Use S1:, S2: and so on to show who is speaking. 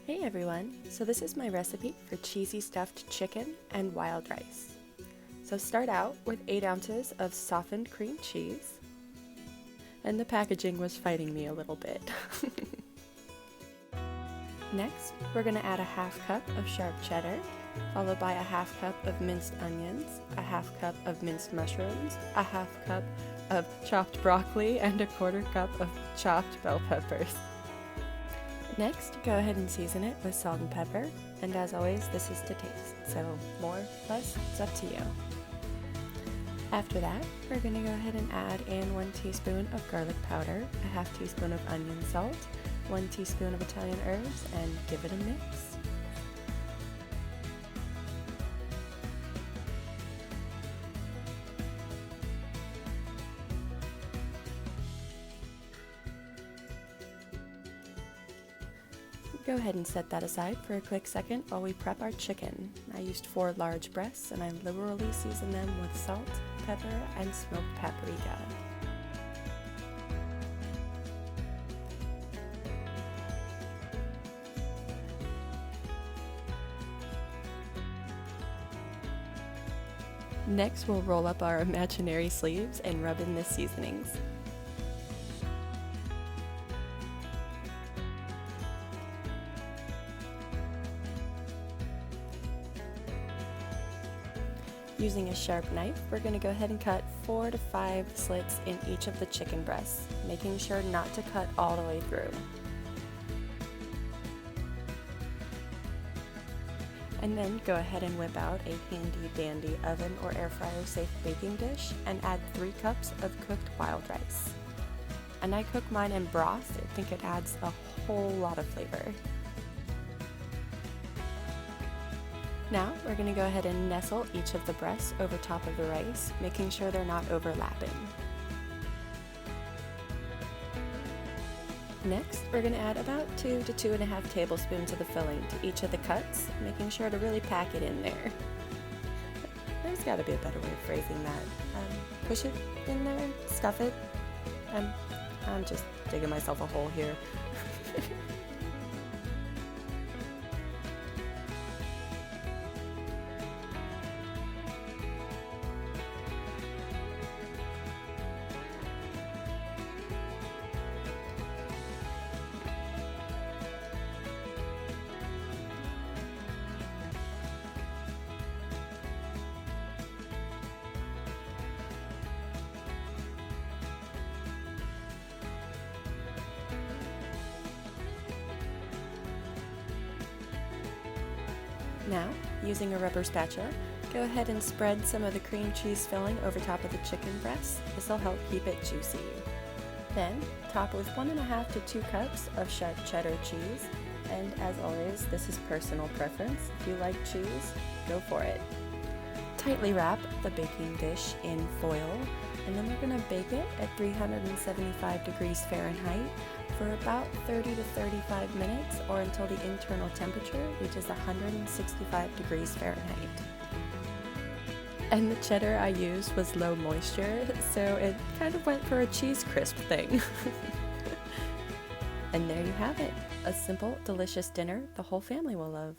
S1: Hey everyone, so this is my recipe for cheesy stuffed chicken and wild rice. So start out with 8 ounces of softened cream cheese, and the packaging was fighting me a little bit. Next, we're going to add a half cup of sharp cheddar, followed by a half cup of minced onions, a half cup of minced mushrooms, a half cup of chopped broccoli, and a quarter cup of chopped bell peppers. Next, go ahead and season it with salt and pepper, and as always, this is to taste, so more, less, it's up to you. After that, we're going to go ahead and add in 1 teaspoon of garlic powder, a half teaspoon of onion salt, 1 teaspoon of Italian herbs, and give it a mix. Go ahead and set that aside for a quick second while we prep our chicken. I used 4 large breasts and I liberally seasoned them with salt, pepper, and smoked paprika. Next, we'll roll up our imaginary sleeves and rub in the seasonings. Using a sharp knife, we're going to go ahead and cut 4 to 5 slits in each of the chicken breasts, making sure not to cut all the way through. And then go ahead and whip out a handy dandy oven or air fryer safe baking dish and add 3 cups of cooked wild rice. And I cook mine in broth. I think it adds a whole lot of flavor. Now we're going to go ahead and nestle each of the breasts over top of the rice, making sure they're not overlapping. Next, we're going to add about 2 to 2.5 tablespoons of the filling to each of the cuts, making sure to really pack it in there. There's got to be a better way of phrasing that. Push it in there, stuff it. I'm just digging myself a hole here. Now, using a rubber spatula, go ahead and spread some of the cream cheese filling over top of the chicken breast. This will help keep it juicy. Then, top with 1.5 to 2 cups of sharp cheddar cheese, and as always, this is personal preference. If you like cheese, go for it. Tightly wrap the baking dish in foil, and then we're going to bake it at 375 degrees Fahrenheit for about 30 to 35 minutes, or until the internal temperature reaches 165 degrees Fahrenheit. And the cheddar I used was low moisture, so it kind of went for a cheese crisp thing. And there you have it, a simple, delicious dinner the whole family will love.